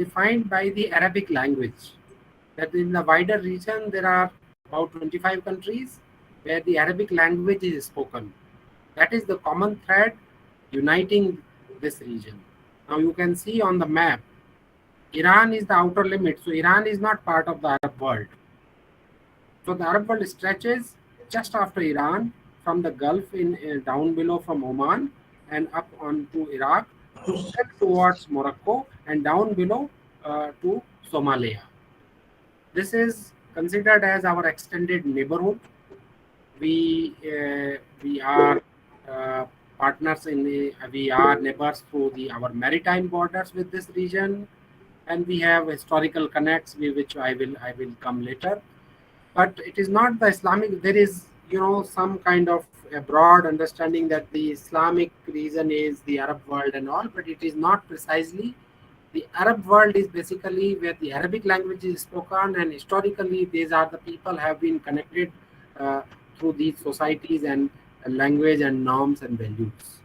defined by the Arabic language. That in the wider region, there are about 25 countries where the Arabic language is spoken. That is the common thread uniting this region. Now you can see on the map, Iran is the outer limit. So Iran is not part of the Arab world. So the Arab world stretches just after Iran from the Gulf in down below from Oman and up onto Iraq to still towards Morocco and down below to Somalia. This is considered as our extended neighborhood. We are partners in the we are neighbors through the our maritime borders with this region, and we have historical connects which I will come later. But it is not the Islamic. There is, some kind of a broad understanding that the Islamic region is the Arab world and all, but it is not precisely. The Arab world is basically where the Arabic language is spoken, and historically these are the people have been connected uh, through these societies and language and norms and values.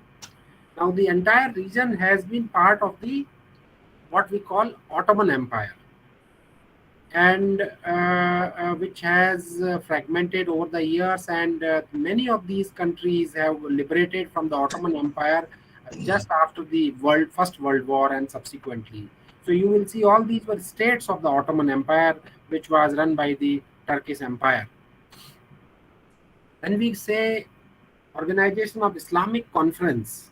Now the entire region has been part of the what we call Ottoman Empire, and which has fragmented over the years, and many of these countries have liberated from the Ottoman Empire just after the First World War and subsequently. So you will see all these were states of the Ottoman Empire, which was run by the Turkish Empire. When we say Organization of Islamic Conference,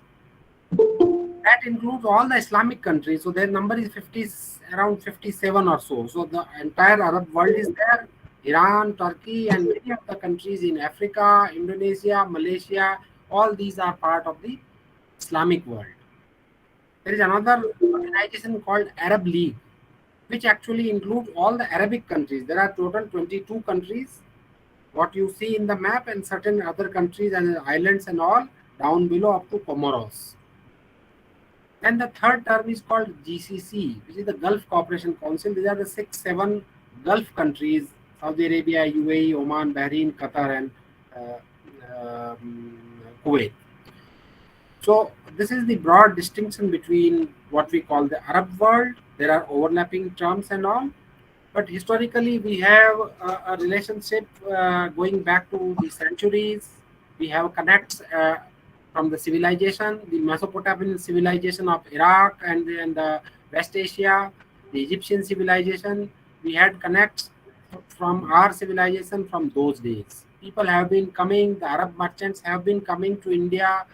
that includes all the Islamic countries. So their number is around 57 or so. So the entire Arab world is there. Iran, Turkey, and many of the countries in Africa, Indonesia, Malaysia, all these are part of the Islamic world. There is another organization called Arab League, which actually includes all the Arabic countries. There are total 22 countries, what you see in the map, and certain other countries and islands and all down below up to Comoros. And the third term is called GCC, which is the Gulf Cooperation Council. These are the 7 Gulf countries: Saudi Arabia, UAE, Oman, Bahrain, Qatar, and Kuwait. So this is the broad distinction between what we call the Arab world. There are overlapping terms and all, but historically we have a relationship going back to the centuries. We have connects from the civilization, the Mesopotamian civilization of Iraq and the West Asia, the Egyptian civilization. We had connects from our civilization from those days. People have been coming, the Arab merchants have been coming to India,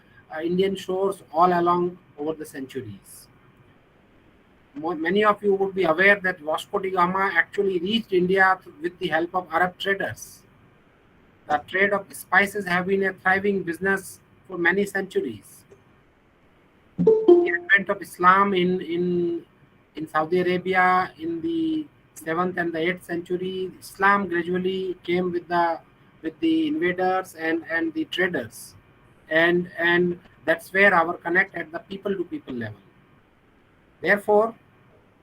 Indian shores all along over the centuries. Many of you would be aware that Vasco da Gama actually reached India with the help of Arab traders. The trade of spices have been a thriving business for many centuries. The advent of Islam in Saudi Arabia in the 7th and the 8th century, Islam gradually came with the invaders and the traders, and that's where our connect at the people to people level. Therefore,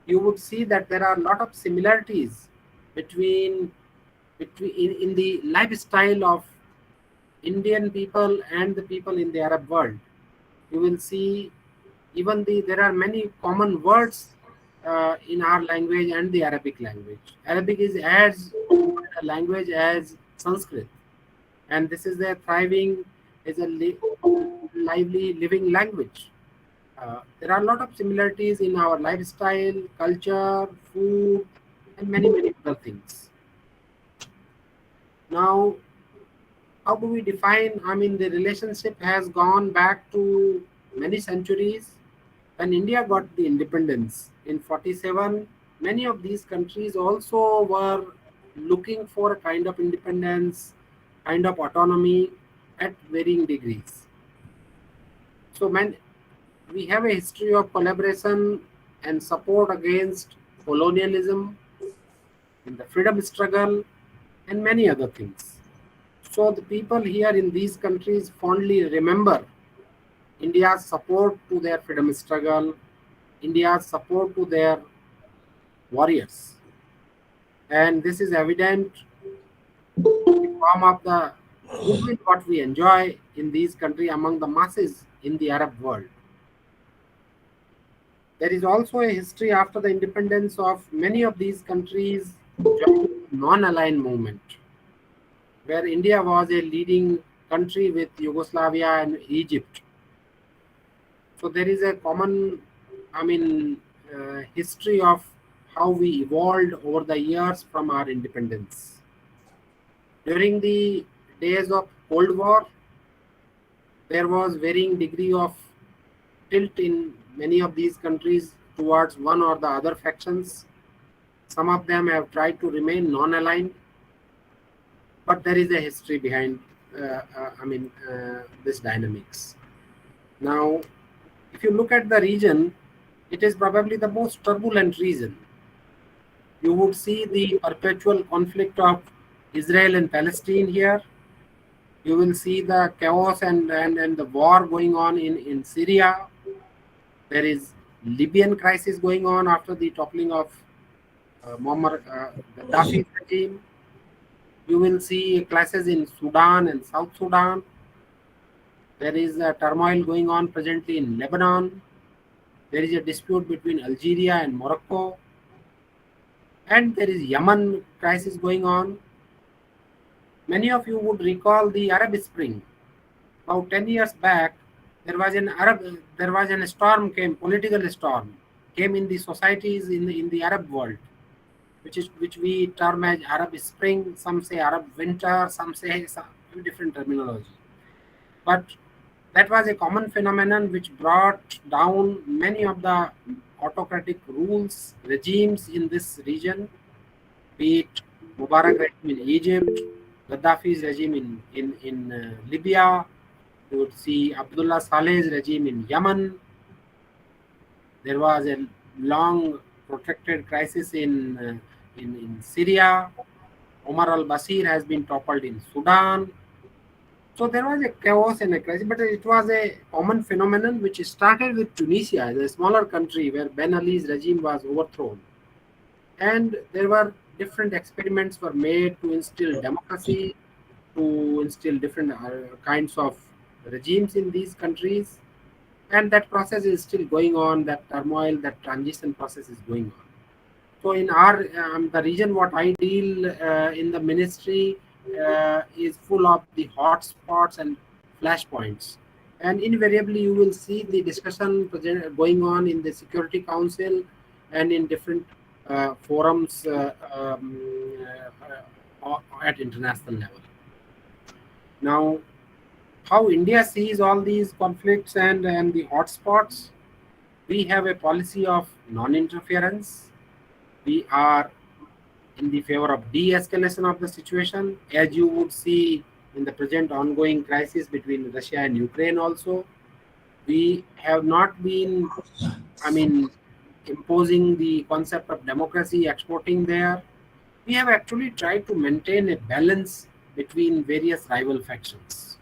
you would see that there are a lot of similarities between in the lifestyle of Indian people and the people in the Arab world. You will see even there are many common words in our language and the Arabic language. Arabic is as old a language as Sanskrit, and this is a thriving, is a lively, living language. There are a lot of similarities in our lifestyle, culture, food, and many other things. Now, how do we define? I mean, the relationship has gone back to many centuries. When India got the independence in 47, many of these countries also were looking for a kind of independence, kind of autonomy at varying degrees. So, we have a history of collaboration and support against colonialism, in the freedom struggle, and many other things. So the people here in these countries fondly remember India's support to their freedom struggle, India's support to their warriors. And this is evident in the form of the goodwill what we enjoy in these countries among the masses in the Arab world. There is also a history after the independence of many of these countries joining non-aligned movement, where India was a leading country with Yugoslavia and Egypt. So there is a common, I mean, history of how we evolved over the years from our independence. During the days of Cold War, there was varying degree of tilt in many of these countries towards one or the other factions. Some of them have tried to remain non-aligned, but there is a history behind, this dynamics. Now, if you look at the region, it is probably the most turbulent region. You would see the perpetual conflict of Israel and Palestine here. You will see the chaos and the war going on in Syria. There is Libyan crisis going on after the toppling of Muammar Gaddafi's regime. You will see clashes in Sudan and South Sudan. There is a turmoil going on presently in Lebanon. There is a dispute between Algeria and Morocco. And there is Yemen crisis going on. Many of you would recall the Arab Spring. About 10 years back, there was an storm came, political storm, came in the societies in the Arab world, which we term as Arab Spring. Some say Arab Winter, some say some different terminology. But that was a common phenomenon which brought down many of the autocratic rules, regimes in this region, be it Mubarak regime in Egypt, Gaddafi's regime in Libya. You would see Abdullah Saleh's regime in Yemen. There was a long protracted crisis in Syria. Omar al-Bashir has been toppled in Sudan. So there was a chaos and a crisis, but it was a common phenomenon which started with Tunisia, a smaller country where Ben Ali's regime was overthrown. And there were different experiments were made to instill democracy, to instill different kinds of regimes in these countries. And that process is still going on, that turmoil, that transition process is going on. So in our the region what I deal in the ministry is full of the hotspots and flashpoints, and invariably you will see the discussion going on in the Security Council and in different forums at international level. Now, how India sees all these conflicts and the hotspots, we have a policy of non-interference. We are in the favor of de-escalation of the situation, as you would see in the present ongoing crisis between Russia and Ukraine also. We have not been, I mean, imposing the concept of democracy, exporting there. We have actually tried to maintain a balance between various rival factions.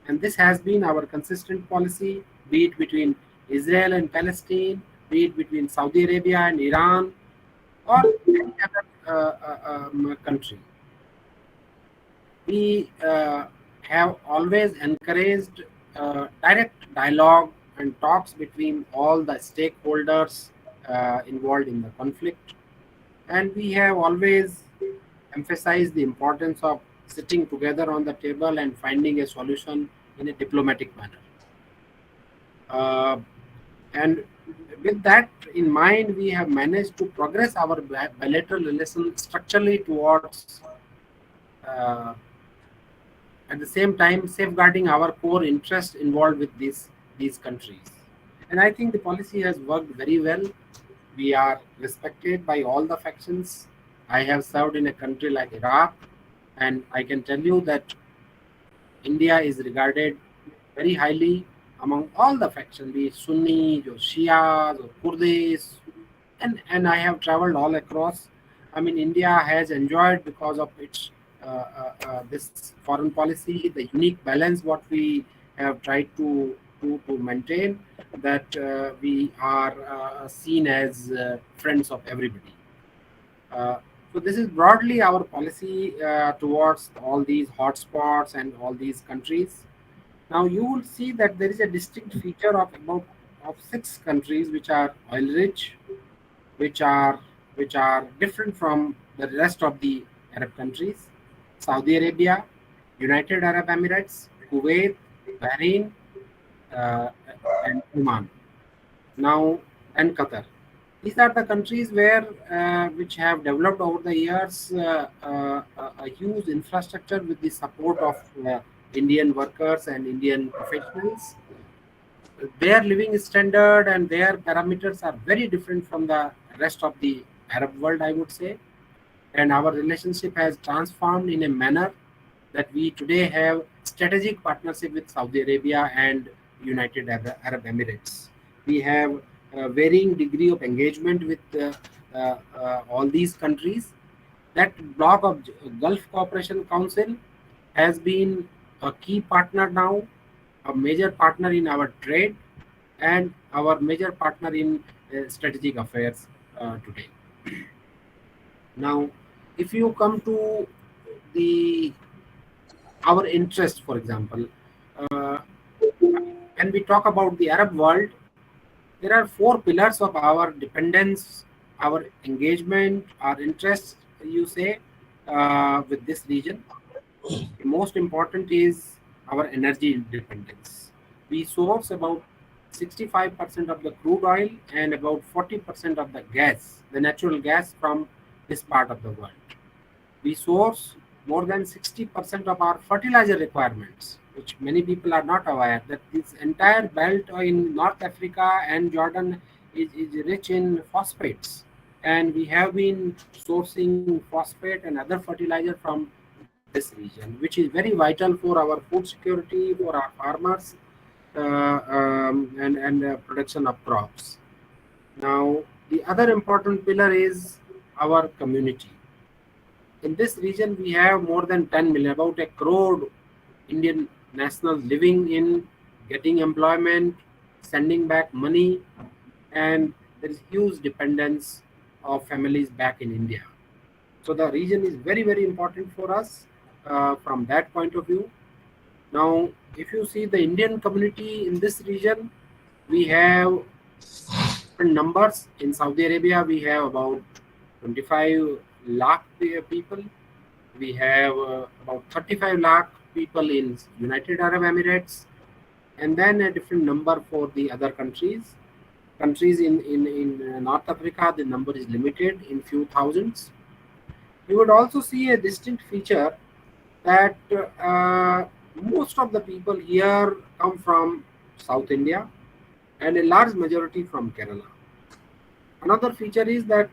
And this has been our consistent policy, be it between Israel and Palestine, be it between Saudi Arabia and Iran, or any other country. We have always encouraged direct dialogue and talks between all the stakeholders involved in the conflict. And we have always emphasized the importance of sitting together on the table and finding a solution in a diplomatic manner. Uh, and with that in mind, we have managed to progress our bilateral relations structurally towards, uh, at the same time, safeguarding our core interest involved with these countries. And I think the policy has worked very well. We are respected by all the factions. I have served in a country like Iraq, and I can tell you that India is regarded very highly among all the factions, be it Sunnis or Shias or Kurds, and I have traveled all across. I mean, India has enjoyed because of its this foreign policy, the unique balance what we have tried to maintain, that we are seen as friends of everybody. Uh, so this is broadly our policy towards all these hotspots and all these countries. Now you will see that there is a distinct feature of about of six countries which are oil rich, which are which are different from the rest of the Arab countries: Saudi Arabia, United Arab Emirates, Kuwait, Bahrain, uh, and Oman. Now, and Qatar. These are the countries where which have developed over the years a huge infrastructure with the support of Indian workers and Indian professionals. Their living standard and their parameters are very different from the rest of the Arab world, I would say. And our relationship has transformed in a manner that we today have strategic partnership with Saudi Arabia and United Arab Emirates. We have a varying degree of engagement with all these countries. That bloc of Gulf Cooperation Council has been a key partner now, a major partner in our trade, and our major partner in strategic affairs today. Now, if you come to the our interest, for example, uh, when we talk about the Arab world, there are four pillars of our dependence, our engagement, our interest, you say, with this region. The most important is our energy independence. We source about 65% of the crude oil and about 40% of the gas, the natural gas from this part of the world. We source more than 60% of our fertilizer requirements, which many people are not aware that this entire belt in North Africa and Jordan is rich in phosphates. And we have been sourcing phosphate and other fertilizer from this region, which is very vital for our food security, for our farmers, and production of crops. Now, the other important pillar is our community. In this region, we have more than 10 million, about a crore Indian nationals living in, getting employment, sending back money, and there is huge dependence of families back in India. So the region is very, very important for us from that point of view. Now, if you see the Indian community in this region, we have different numbers. In Saudi Arabia, we have about 25 lakh people. We have about 35 lakh people in United Arab Emirates, and then a different number for the other countries. Countries in North Africa, the number is limited in few thousands. You would also see a distinct feature that most of the people here come from South India and a large majority from Kerala. Another feature is that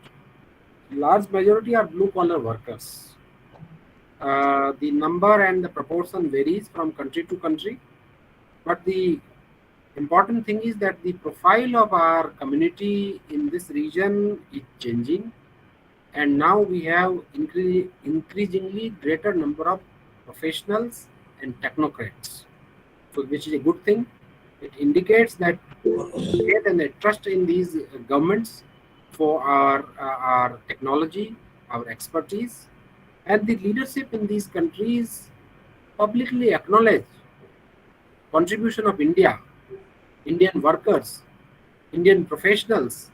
large majority are blue collar workers. The number and the proportion varies from country to country, but the important thing is that the profile of our community in this region is changing, and now we have increasingly greater number of professionals and technocrats. So, which is a good thing. It indicates that faith and the trust in these governments for our technology, our expertise, and the leadership in these countries publicly acknowledge contribution of India, Indian workers, Indian professionals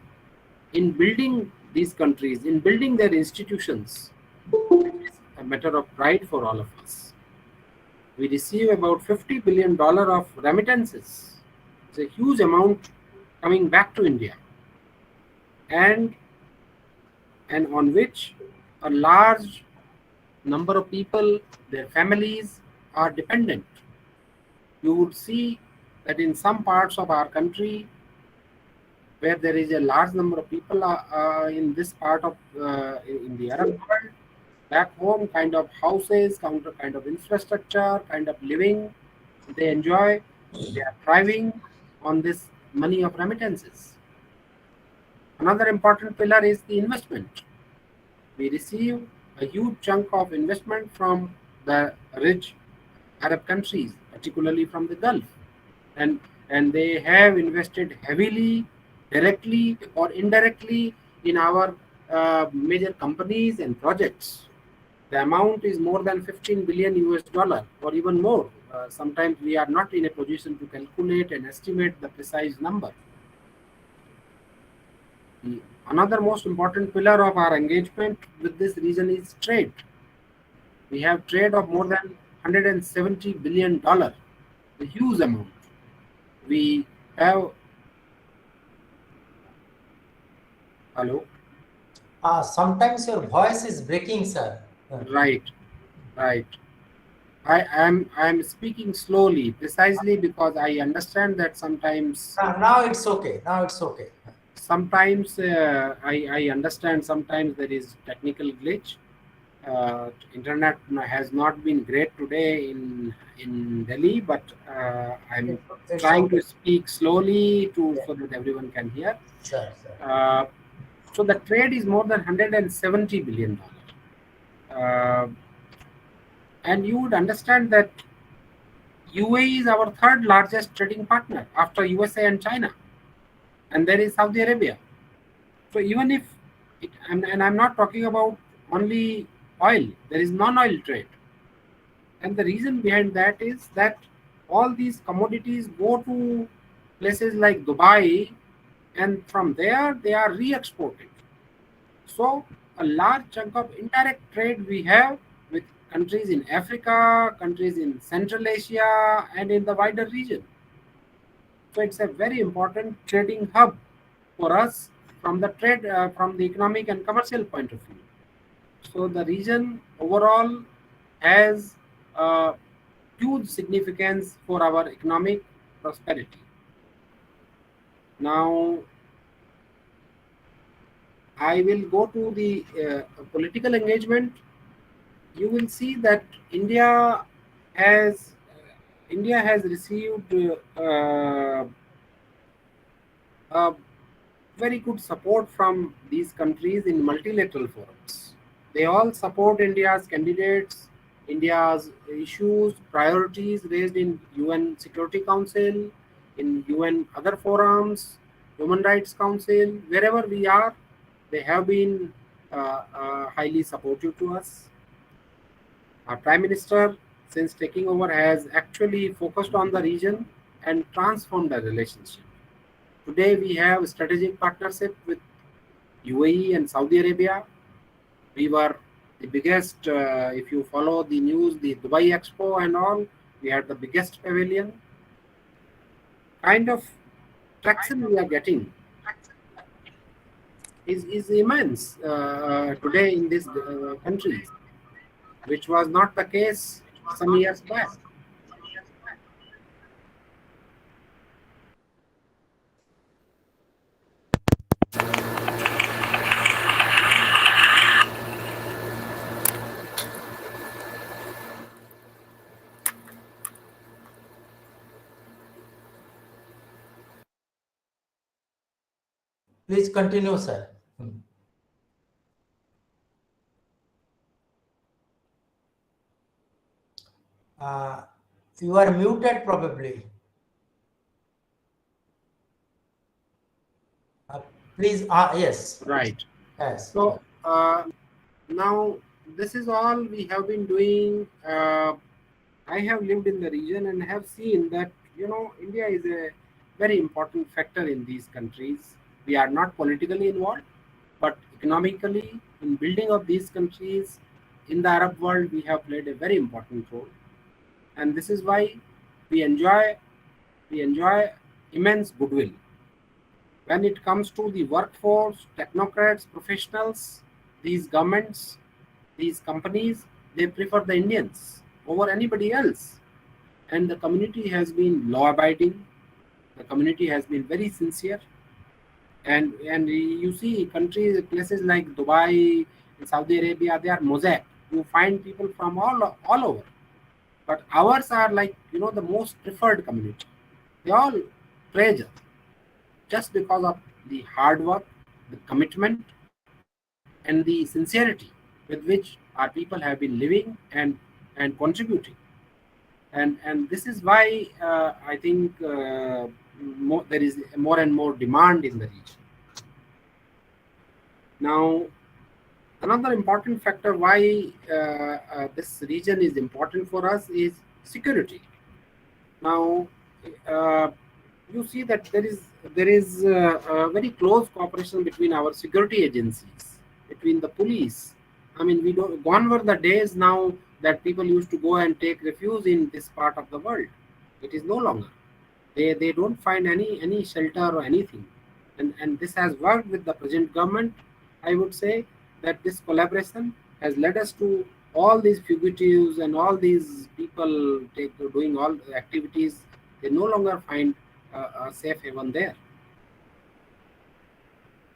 in building these countries, in building their institutions. It is a matter of pride for all of us. We receive about $50 billion of remittances. It's a huge amount coming back to India, and on which a large number of people, their families are dependent. You would see that in some parts of our country where there is a large number of people in this part of in the Arab world, back home, kind of houses, kind of infrastructure, kind of living they enjoy, they are thriving on this money of remittances. Another important pillar is the investment. We receive a huge chunk of investment from the rich Arab countries, particularly from the Gulf, and they have invested heavily, directly or indirectly, in our major companies and projects. The amount is more than 15 billion US dollar or even more. Sometimes we are not in a position to calculate and estimate the precise number. The another most important pillar of our engagement with this region is trade. We have trade of more than $170 billion, a huge amount. We have, hello, Sometimes your voice is breaking, sir. right, right. I am speaking slowly precisely because I understand that Now it's okay. Now it's okay. sometimes I understand sometimes there is technical glitch. Internet has not been great today in Delhi, but I'm It's trying okay, to speak slowly to so that everyone can hear. sir. Uh, so the trade is more than $170 billion, and you would understand that UAE is our third largest trading partner after USA and China, and there is Saudi Arabia. So even if and I'm not talking about only oil, there is non-oil trade. And the reason behind that is that all these commodities go to places like Dubai, and from there they are re-exported. So a large chunk of indirect trade we have with countries in Africa, countries in Central Asia, and in the wider region. So it's a very important trading hub for us from the economic and commercial point of view. So the region overall has a huge significance for our economic prosperity. Now, I will go to the political engagement. You will see that has India has received a very good support from these countries in multilateral forums. They all support India's candidates, India's issues, priorities raised in UN Security Council, in UN other forums, Human Rights Council, wherever we are, they have been highly supportive to us. Our Prime Minister, since taking over, has actually focused on the region and transformed the relationship. Today, we have strategic partnership with UAE and Saudi Arabia. We were the biggest, if you follow the news, the Dubai Expo and all, we had the biggest pavilion. Kind of traction we are getting is immense today in these countries, which was not the case some years back. Please continue, sir. Uh, you are muted probably. Uh, please, yes, Right. yes. So now this is all we have been doing. I have lived in the region and have seen that India is a very important factor in these countries. We are not politically involved, but economically in building of these countries in the Arab world, we have played a very important role, and this is why we enjoy we enjoy immense goodwill when it comes to the workforce, technocrats, professionals. These governments, these companies, they prefer the Indians over anybody else. And the community has been law abiding, the community has been very sincere. And you see countries, places like Dubai and Saudi Arabia, they are mosaic. You find people from all over. But ours are like, the most preferred community. They all praise us just because of the hard work, the commitment, and the sincerity with which our people have been living and contributing. And this is why I think there is more and more demand in the region. Now, another important factor why this region is important for us is security. Now, uh, you see that there is a very close cooperation between our security agencies, between the police. I mean, we don't gone were the days now that people used to go and take refuge in this part of the world. It is no longer. They don't find any shelter or anything, and this has worked with the present government. I would say that this collaboration has led us to all these fugitives and all these people doing all the activities. They no longer find a safe haven there.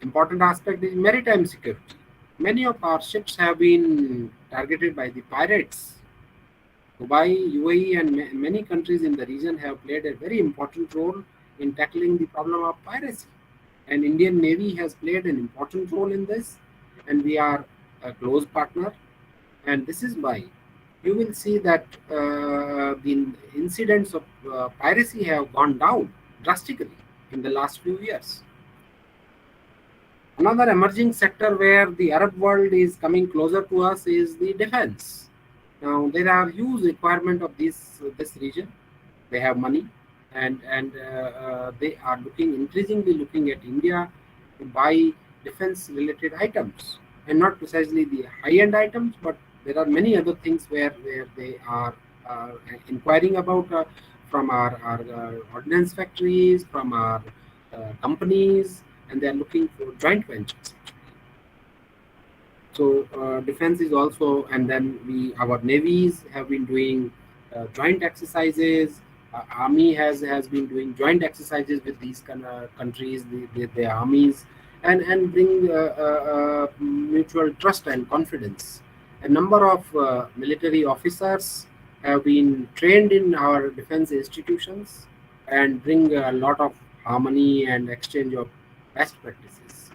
Important aspect is maritime security. Many of our ships have been targeted by the pirates. Dubai, UAE, and many countries in the region have played a very important role in tackling the problem of piracy. And Indian Navy has played an important role in this, and we are a close partner. And this is why you will see that the incidents of piracy have gone down drastically in the last few years. Another emerging sector where the Arab world is coming closer to us is the defense. Now there are huge requirement of this region. They have money, and they are looking increasingly looking at India to buy defense related items, and not precisely the high end items, but there are many other things where they are uh, inquiring about from our ordnance factories, from our companies, and they are looking for joint ventures. So defense is also, and then our navies have been doing joint exercises. Army has been doing joint exercises with these countries, the armies, and bring mutual trust and confidence. A number of military officers have been trained in our defense institutions and bring a lot of harmony and exchange of best practices.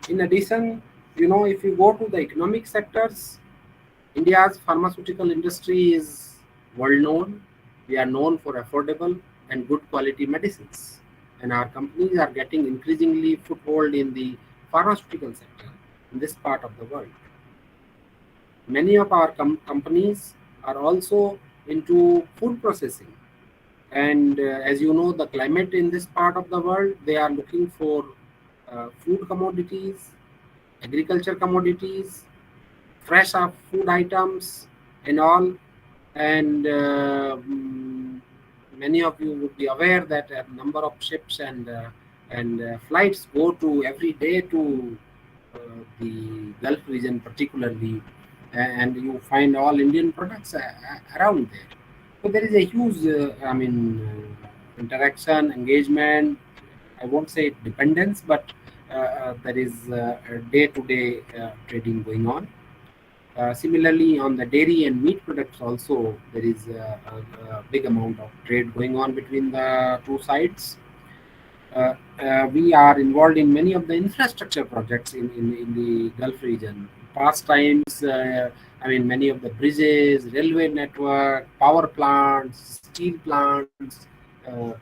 In addition, if you go to the economic sectors, India's pharmaceutical industry is world known. We are known for affordable and good quality medicines, and our companies are getting increasingly foothold in the pharmaceutical sector in this part of the world. Many of our companies are also into food processing, and as you know, the climate in this part of the world, they are looking for food commodities, agriculture commodities, fresh up food items, and all. And many of you would be aware that a number of ships and flights go to every day to the Gulf region, particularly, and you find all Indian products around there. So there is a huge, interaction, engagement. I won't say dependence, but there is day-to-day trading going on. Similarly, on the dairy and meat products also, there is a big amount of trade going on between the two sides. We are involved in many of the infrastructure projects in the Gulf region. Past times, many of the bridges, railway network, power plants, steel plants, uh,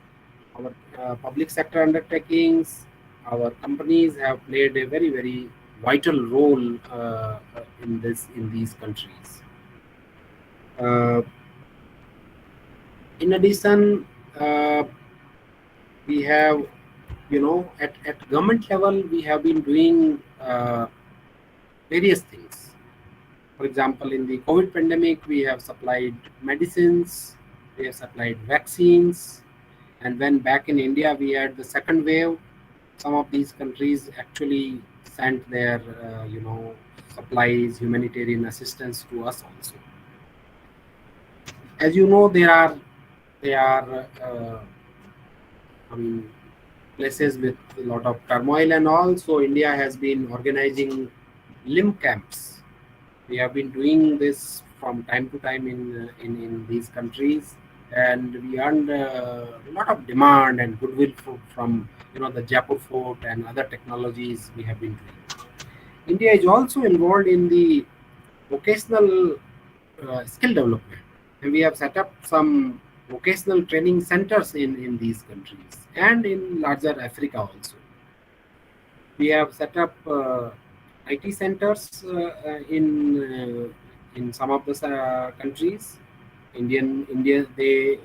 our public sector undertakings, our companies have played a very vital role in these countries. Uh, in addition, uh, we have, at government level, we have been doing various things. For example, in the COVID pandemic, we have supplied medicines, we have supplied vaccines, and when back in India we had the second wave, some of these countries actually sent their, supplies, humanitarian assistance to us also. As you know, there are I mean, places with a lot of turmoil and all. So India has been organizing limb camps. We have been doing this from time to time in these countries, and we earned a lot of demand and goodwill from the Jaipur fort and other technologies we have been doing. India is also involved in the vocational skill development, and we have set up some vocational training centers in these countries and in larger Africa also. We have set up IT centers in some of the countries. India, they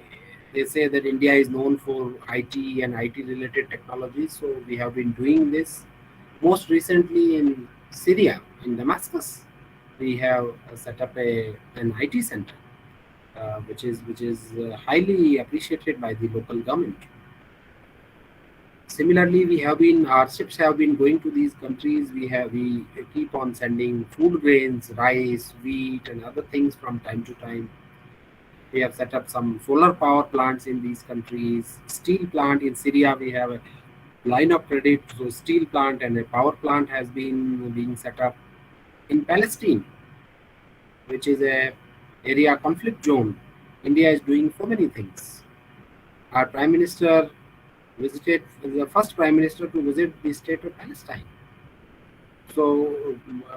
They say that India is known for IT and IT related technologies, so we have been doing this. Most recently in Syria, in Damascus, we have set up an IT center, which is highly appreciated by the local government. Similarly, we have been our ships have been going to these countries. We keep on sending food grains, rice, wheat, and other things from time to time. We have set up some solar power plants in these countries. Steel plant in Syria, we have a line of credit. So steel plant and a power plant has been being set up in Palestine, which is a area conflict zone. India is doing so many things. Our prime minister visited the first prime minister to visit the state of Palestine. So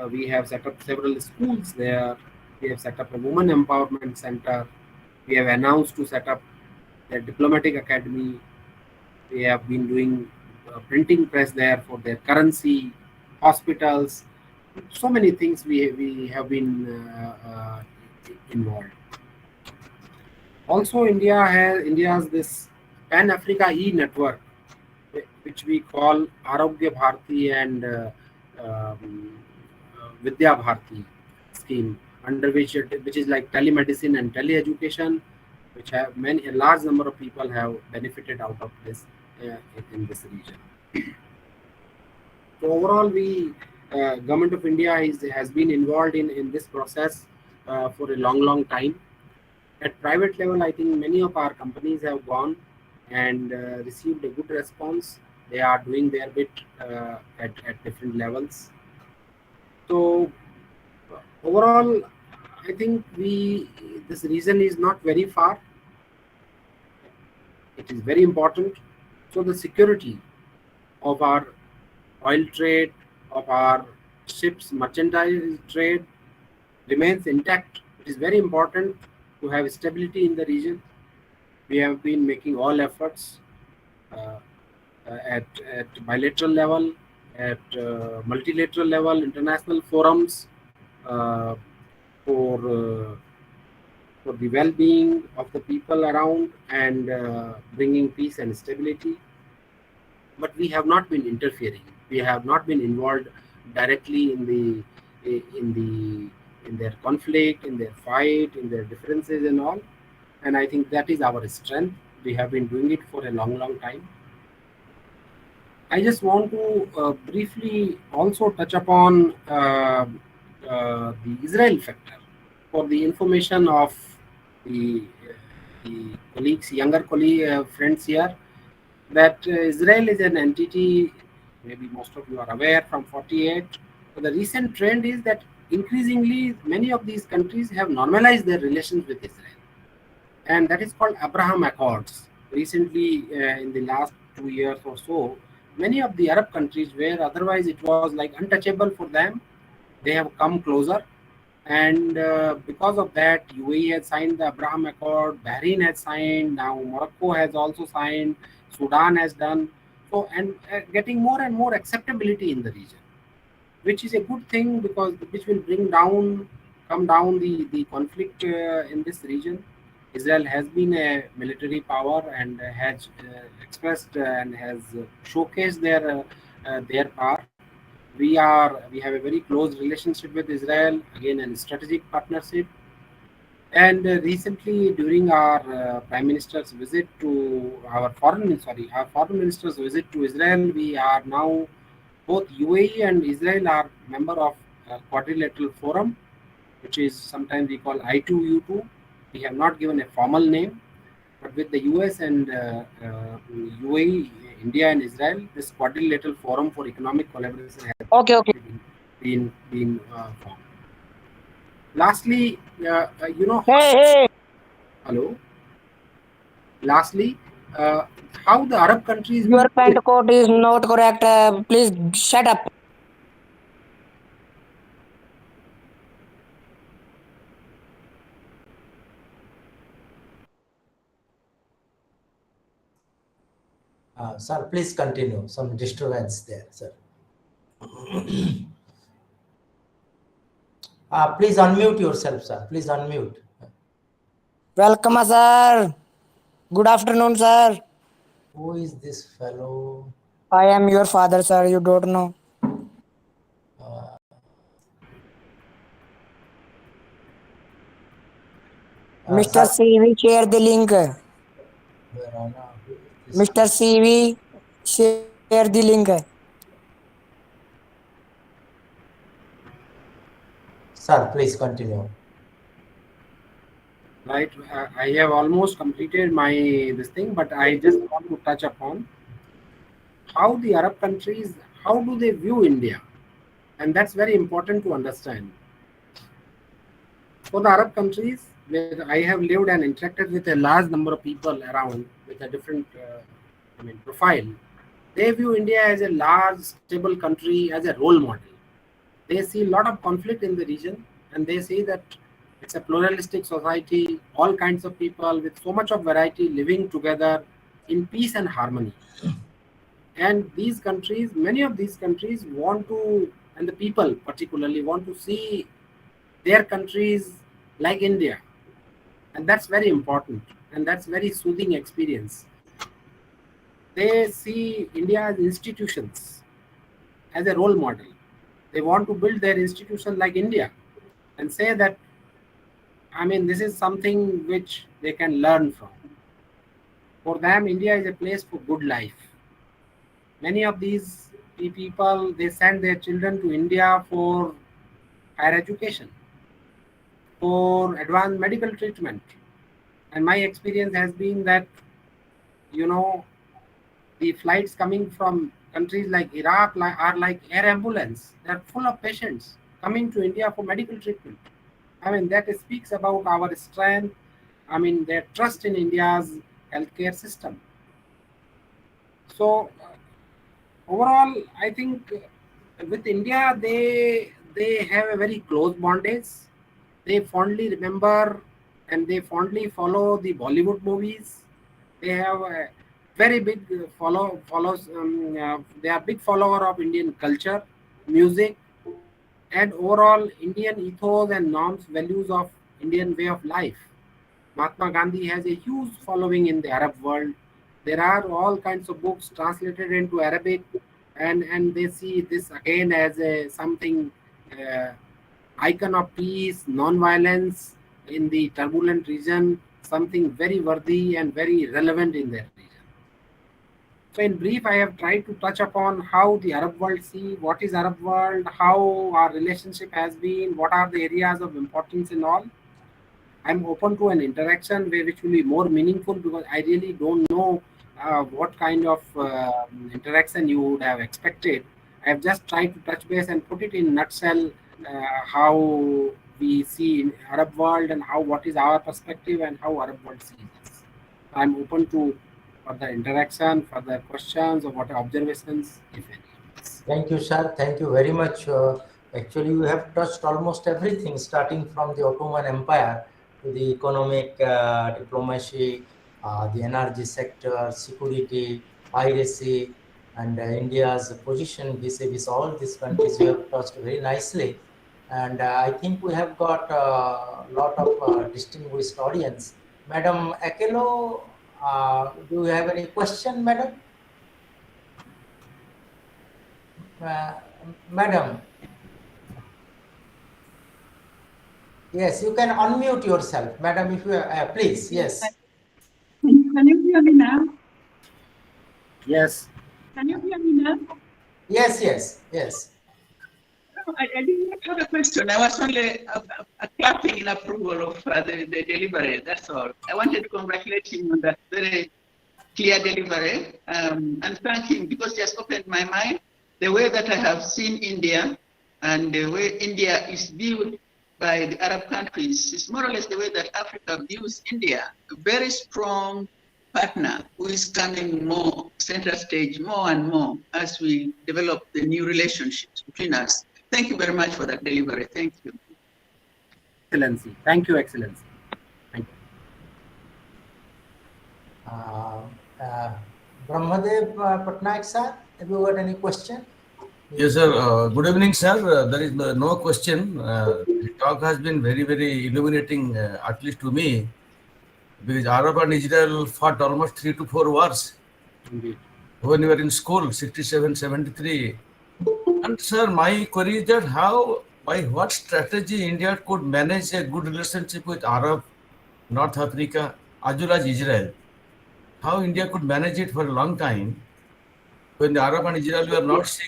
we have set up several schools there. We have set up a women empowerment center. We have announced to set up a diplomatic academy. We have been doing printing press there for their currency, hospitals, so many things we have been involved. Also, India has this Pan Africa E network, which we call Arogya Bharati and Vidya Bharati scheme, under which is like telemedicine and teleeducation, which have many a large number of people have benefited out of this in this region. So overall, we government of India has been involved in this process for a long time. At private level, I think many of our companies have gone and received a good response. They are doing their bit at different levels. So overall, I think we this region is not very far. It is very important. So the security of our oil trade, of our ships, merchandise trade remains intact. It is very important to have stability in the region. We have been making all efforts uh, at bilateral level, at multilateral level, international forums uh, for for the well-being of the people around and bringing peace and stability. But we have not been interfering. We have not been involved directly in in their conflict, in their fight, in their differences and all. And I think that is our strength. We have been doing it for a long time. I just want to briefly also touch upon the Israel factor for the information of the, the colleagues, younger colleague friends here, that Israel is an entity, maybe most of you are aware from 48. So the recent trend is that increasingly many of these countries have normalized their relations with Israel, and that is called Abraham Accords. Recently, in the last 2 years or so, many of the Arab countries where otherwise it was like untouchable for them, they have come closer. And because of that, UAE has signed the Abraham Accord, Bahrain has signed, now Morocco has also signed, Sudan has done. So, and getting more and more acceptability in the region, which is a good thing because which will come down the conflict in this region. Israel has been a military power and has expressed and has showcased their power. We have a very close relationship with Israel, again, a strategic partnership. And recently, during our prime minister's visit to our foreign minister's visit to Israel, we are now both UAE and Israel are member of quadrilateral forum, which is sometimes we call I2U2. We have not given a formal name, but with the US and UAE, India and Israel, this quadrilateral forum for economic collaboration has Okay, okay. been formed. Lastly, Hey, hey, hello. Lastly, uh, how the Arab countries your will pant coat is not correct. Please shut up. Sir, please continue. Some disturbance there, sir. Please unmute yourself, sir. Please unmute. Welcome, sir. Good afternoon, sir. Who is this fellow? I am your father, sir. You don't know. Uh, Mr. sir, CV, share the link. where are now? Who is this Mr. fellow? CV, share the link. Sir, please continue. Right. I have almost completed my this thing, but I just want to touch upon how the Arab countries, how do they view India, and that's very important to understand. For the Arab countries, where I have lived and interacted with a large number of people around with a different, profile, they view India as a large, stable country, as a role model. They see a lot of conflict in the region, and they say that it's a pluralistic society, all kinds of people with so much of variety living together in peace and harmony. And these countries, many of these countries want to, and the people particularly want to see their countries like India, and that's very important, and that's very soothing experience. They see India as institutions, as a role model. They want to build their institution like India, and say that, this is something which they can learn from. For them, India is a place for good life. Many of these people, they send their children to India for higher education, for advanced medical treatment. And my experience has been that, you know, the flights coming from countries like Iraq are like air ambulance. They're full of patients coming to India for medical treatment. That speaks about our strength. Their trust in India's healthcare system. So overall, I think with India, they have a very close bondage. They fondly remember and they fondly follow the Bollywood movies. They have a very big follows. They are big follower of Indian culture, music, and overall Indian ethos and norms, values of Indian way of life. Mahatma Gandhi has a huge following in the Arab world. There are all kinds of books translated into Arabic, and they see this again as a something uh, icon of peace, non-violence in the turbulent region, something very worthy and very relevant in their region. So in brief, I have tried to touch upon how the Arab world see what is Arab world, how our relationship has been, what are the areas of importance and all. I'm open to an interaction which will be more meaningful because I really don't know what kind of interaction you would have expected. I have just tried to touch base and put it in nutshell how we see in Arab world and how what is our perspective and how Arab world sees us. I'm open to further interaction, further questions or what observations, if any. Thank you, sir. Thank you very much. Actually, you have touched almost everything, starting from the Ottoman Empire to the economic diplomacy, the energy sector, security, piracy, and India's position vis-a-vis all these countries. You have touched very nicely. And I think we have got a lot of distinguished audience. Madam Akelo, do you have any question, madam? Madam, yes, you can unmute yourself, madam, if you please. Yes. Can you hear me now? Yes. Can you hear me now? Yes. No, I did not have a question. I was only clapping in approval of the delivery. That's all. I wanted to congratulate him on that very clear delivery and thank him because he has opened my mind. The way that I have seen India and the way India is viewed by the Arab countries is more or less the way that Africa views India, a very strong partner who is coming more center stage more and more as we develop the new relationships between us. Thank you very much for that delivery. Thank you. Excellency. Thank you, Excellency. Thank you. Brahmadev Patnaik sir, have you got any question? Yes, sir. Good evening, sir. There is no question. The talk has been very, very illuminating, at least to me. because Arab and Israel fought almost 3 to 4 wars Indeed. when we were in school, 67, 73. And sir, my query is that by what strategy India could manage a good relationship with Arab, North Africa, as well as Israel? How India could manage it for a long time when the Arab and Israel were not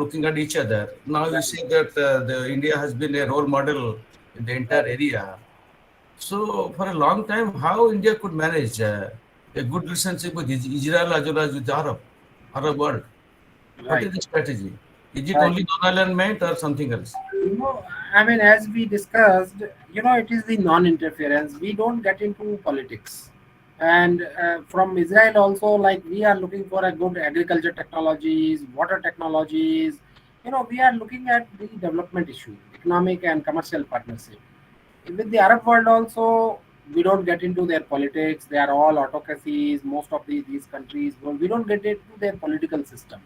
looking at each other. Now you see that India has been a role model in the entire area. So for a long time, how India could manage a good relationship with Israel as well as with the Arab world? What Right. is the strategy? Is it Right. only non-alignment or something else? No, I mean, as we discussed, it is the non-interference. We don't get into politics. And from Israel also, like we are looking for a good agriculture technologies, water technologies. We are looking at the development issue, economic and commercial partnership. With the Arab world also, we don't get into their politics. They are all autocracies. Most of these countries, well, we don't get into their political system.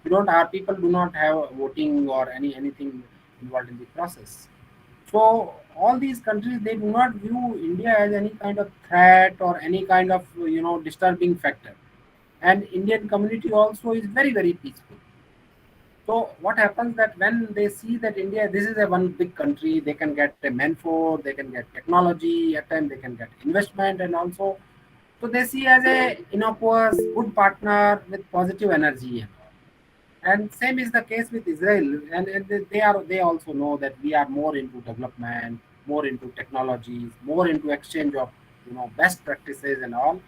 We don't. Our people do not have voting or anything involved in the process. So all these countries, they do not view India as any kind of threat or any kind of disturbing factor. And Indian community also is very peaceful. So what happens that when they see that India, this is a one big country, they can get a manpower, they can get technology, at times they can get investment, and also so they see as a innocuous, good partner with positive energy. And same is the case with Israel, and they also know that we are more into development, more into technologies, more into exchange of best practices and all.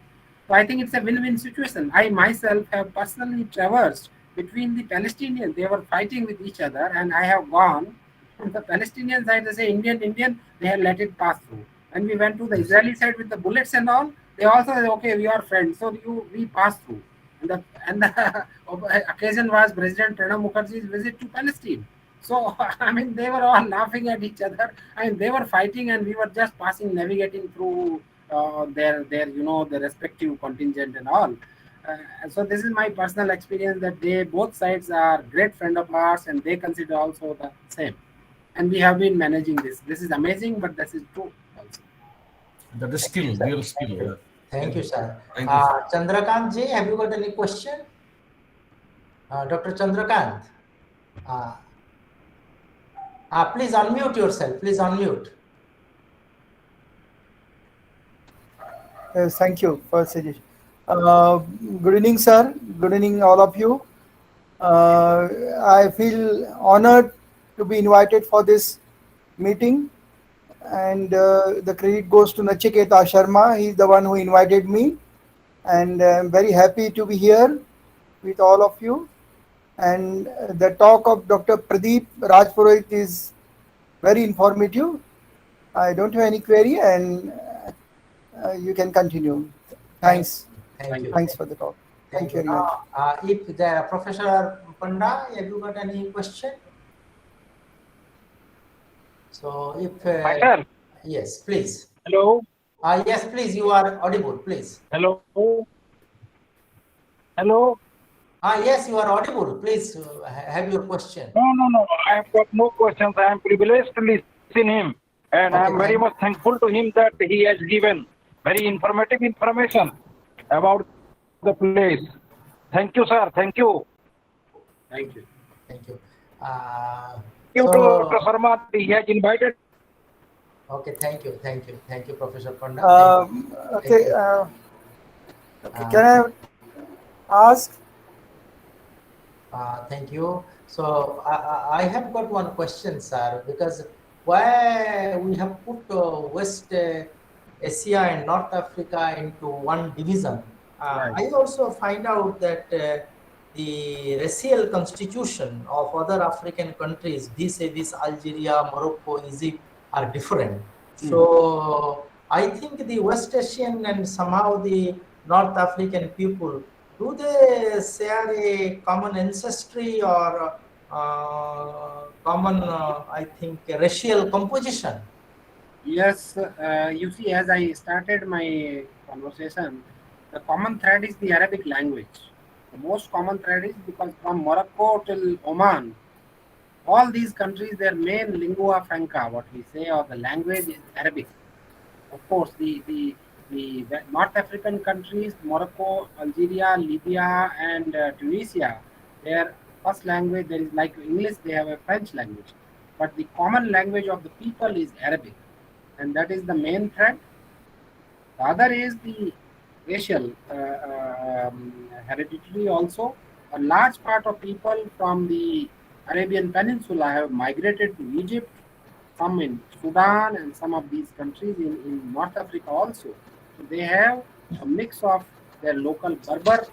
So I think it's a win-win situation. I myself have personally traversed between the Palestinians. They were fighting with each other, and I have gone from the Palestinian side. They say Indian. They have let it pass through. And we went to the Yes. Israeli side with the bullets and all. They also said, okay, we are friends, so we pass through. And the occasion was President Pranab Mukherjee's visit to Palestine. So I mean, they were all laughing at each other. I mean, they were fighting, and we were just passing, navigating through their their respective contingent and all. So this is my personal experience that they both sides are great friend of ours, and they consider also the same. And we have been managing this. This is amazing, but this is true also. That is Thank you, skill, sir. real Thank skill. you. Thank you, sir. Thank you, sir. Chandrakant ji, have you got any question? Dr. Chandrakant, uh, please unmute yourself. Please unmute. Thank you for suggestion. Good evening, sir. Good evening, all of you. I feel honored to be invited for this meeting, and the credit goes to Nachiketa Sharma. He's the one who invited me, and I'm very happy to be here with all of you. And the talk of Dr. Pradeep Rajpurohit is very informative. I don't have any query, and you can continue. Thanks. Thank you. Thanks for the talk. Thank you very much. If the Professor Panda, have you got any question? So if Sir, yes, please. hello, Yes, please. You are audible. Please. hello, hello. Yes, you are audible. Please have your question. No. I have got no questions. I am privileged to listen him, and I Okay, am very thank- much thankful to him that he has given very informative information about the place. Thank you, sir. Thank you. Thank you. Thank you. Thank you to So Dr. Sharma. He has invited. okay, thank you, Professor Panda. Okay. Okay. Can I ask? Thank you. So I have got one question, sir, because why we have put West Asia and North Africa into one division. Right. I also find out that the racial constitution of other African countries, vis-a-vis Algeria, Morocco, Egypt, are different. So I think the West Asian and somehow the North African people, do they share a common ancestry or common, I think, racial composition? Yes, you see, as I started my conversation, the common thread is the Arabic language. The most common thread is because from Morocco till Oman, all these countries, their main lingua franca, what we say, or the language is Arabic. Of course, the The North African countries, Morocco, Algeria, Libya, and Tunisia, their first language, there is like English, they have a French language. But the common language of the people is Arabic, and that is the main thread. The other is the racial hereditary also. A large part of people from the Arabian Peninsula have migrated to Egypt, some in Sudan, and some of these countries in North Africa also. So they have a mix of their local Berber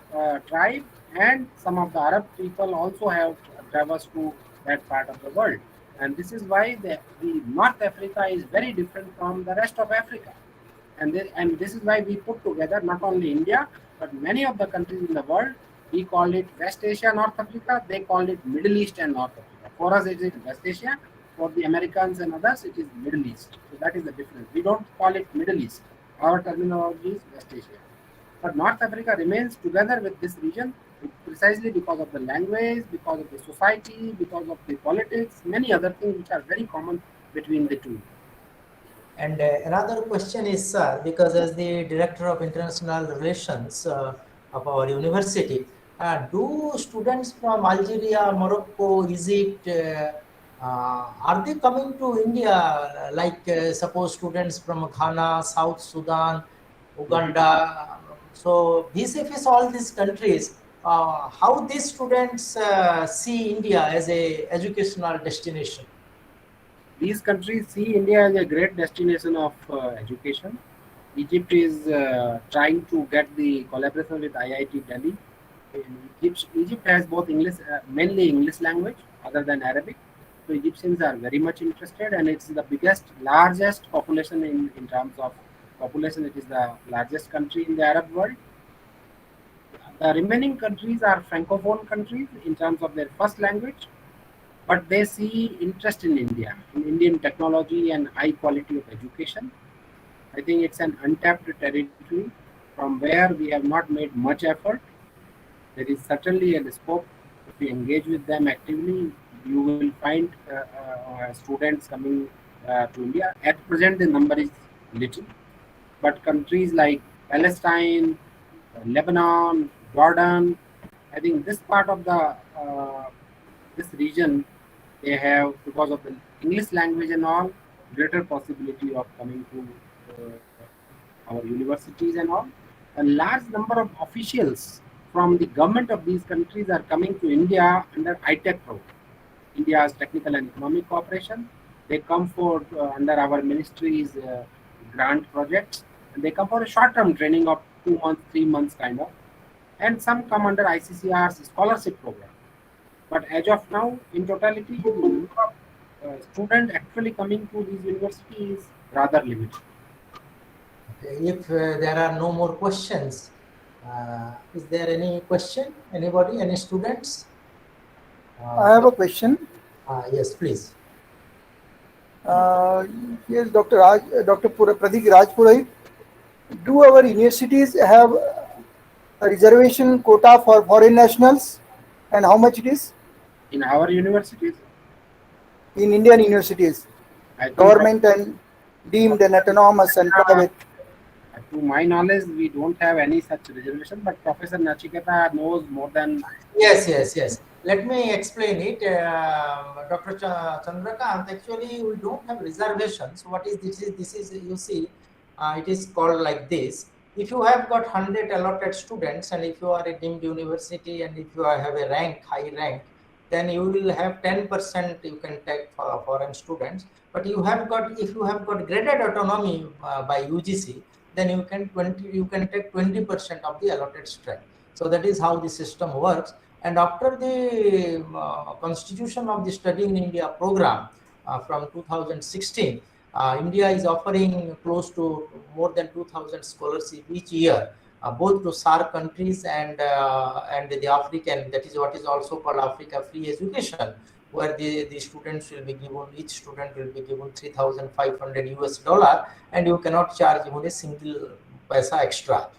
tribe, and some of the Arab people also have traversed to that part of the world. And this is why the North Africa is very different from the rest of Africa. And this is why we put together not only India, but many of the countries in the world. We call it West Asia, North Africa. They call it Middle East and North Africa. For us, it is West Asia. For the Americans and others, it is Middle East. So that is the difference. We don't call it Middle East. Our terminology is West Asia. But North Africa remains together with this region precisely because of the language, because of the society, because of the politics, many other things which are very common between the two. And another question is, sir, because as the Director of International Relations of our university, do students from Algeria, Morocco, Egypt, are they coming to India, like suppose students from Ghana, South Sudan, Uganda? So if all these countries, how these students see India as a educational destination? These countries see India as a great destination of education. Egypt is trying to get the collaboration with IIT Delhi. Egypt has both English, mainly English language, other than Arabic. So Egyptians are very much interested, and it's the largest population in terms of population. It is the largest country in the Arab world. The remaining countries are francophone countries in terms of their first language, but they see interest in India, in Indian technology and high quality of education. I think it's an untapped territory from where we have not made much effort. There is certainly a scope. If we engage with them actively, you will find students coming to India. At present, the number is little, but countries like Palestine, Lebanon, Jordan, I think this part of the this region, they have, because of the English language and all, greater possibility of coming to our universities and all. A large number of officials from the government of these countries are coming to India under ITEC program, India's Technical and Economic Cooperation. They come for under our ministry's grant projects, and they come for a short-term training of 2 months, 3 months kind of, and some come under ICCR's scholarship program. But as of now, in totality, the number of students actually coming to these universities is rather limited. If there are no more questions, is there any question? Anybody? Any students? I have a question. Yes, please. Yes, Dr. Pradeep Rajpurohit. Do our universities have a reservation quota for foreign nationals, and how much it is? In our universities, In Indian universities, I think government and deemed and autonomous and private. to my knowledge, we don't have any such reservation, but Professor Nachiketa knows more than. Yes. Let me explain it. Dr. Chandrakant, actually, we don't have reservations. What is this? This is, you see, it is called like this. If you have got 100 allotted students, and if you are a deemed university, and if you have a rank, high rank, then you will have 10% you can take for foreign students. But if you have got graded autonomy by UGC, then you can take 20% of the allotted strength. So that is how the system works. And after the constitution of the Study in India program from 2016, India is offering close to more than 2,000 scholarships each year, both to SAARC countries and the African, that is what is also called Africa Free Education, where the students will be given, each student will be given $3,500 and you cannot charge even a single paisa extra.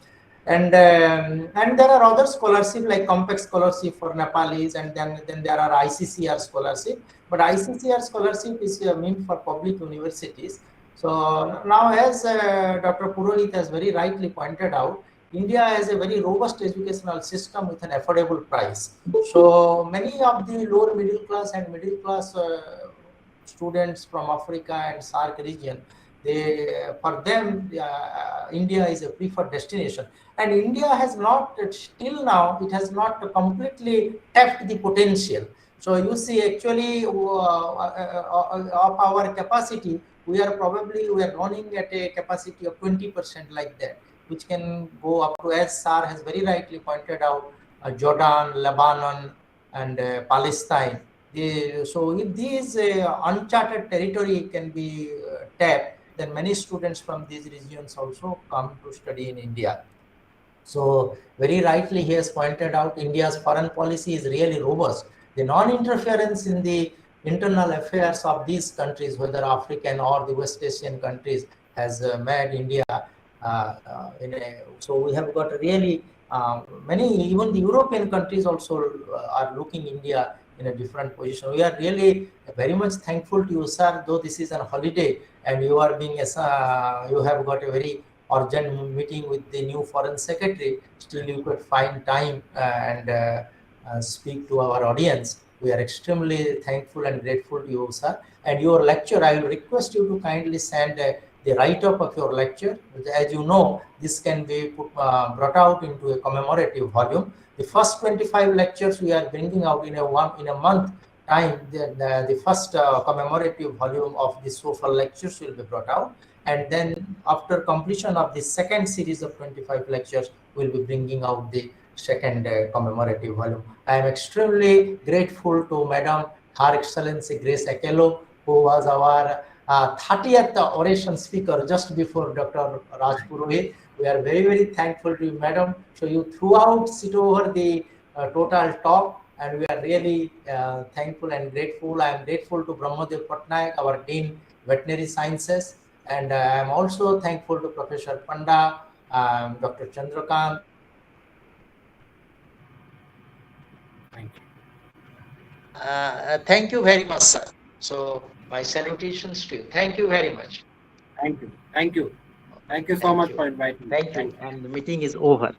And there are other scholarships like Compact Scholarship for Nepalis, and then there are ICCR scholarship. But ICCR scholarship is meant for public universities. So now, as Dr. Purohit has very rightly pointed out, India has a very robust educational system with an affordable price. So many of the lower middle class and middle class students from Africa and SAARC region, for them, India is a preferred destination. And India has not, till now, it has not completely tapped the potential. So you see, actually, of our capacity, we are running at a capacity of 20% like that, which can go up to, as Sar has very rightly pointed out, Jordan, Lebanon, and Palestine. So if these uncharted territory can be tapped, then many students from these regions also come to study in India. So very rightly he has pointed out, India's foreign policy is really robust. The non-interference in the internal affairs of these countries, whether African or the West Asian countries, has made India so we have got really many, even the European countries also are looking India in a different position. We are really very much thankful to you, sir, though this is a holiday and you are being you have got a very urgent meeting with the new foreign secretary, still you could find time and speak to our audience. We are extremely thankful and grateful to you, sir. And your lecture, I will request you to kindly send the write-up of your lecture. As you know, this can be brought out into a commemorative volume. The first 25 lectures we are bringing out in a month time. The first commemorative volume of the SOAFAL lectures will be brought out. And then after completion of the second series of 25 lectures, we'll be bringing out the second commemorative volume. I am extremely grateful to Madam Her Excellency Grace Akello, who was our 30th oration speaker just before Dr. Rajpurohit. We are very, very thankful to you, Madam. So you throughout sit over the total talk, and we are really thankful and grateful. I am grateful to Brahmadev Patnaik, our Dean Veterinary Sciences, and I am also thankful to Professor Panda, Dr. Chandrakant. Thank you. Thank you very much, sir. So my salutations to you. Thank you very much. Thank you. Thank you. Thank you so much for inviting me. Thank you. And the meeting is over.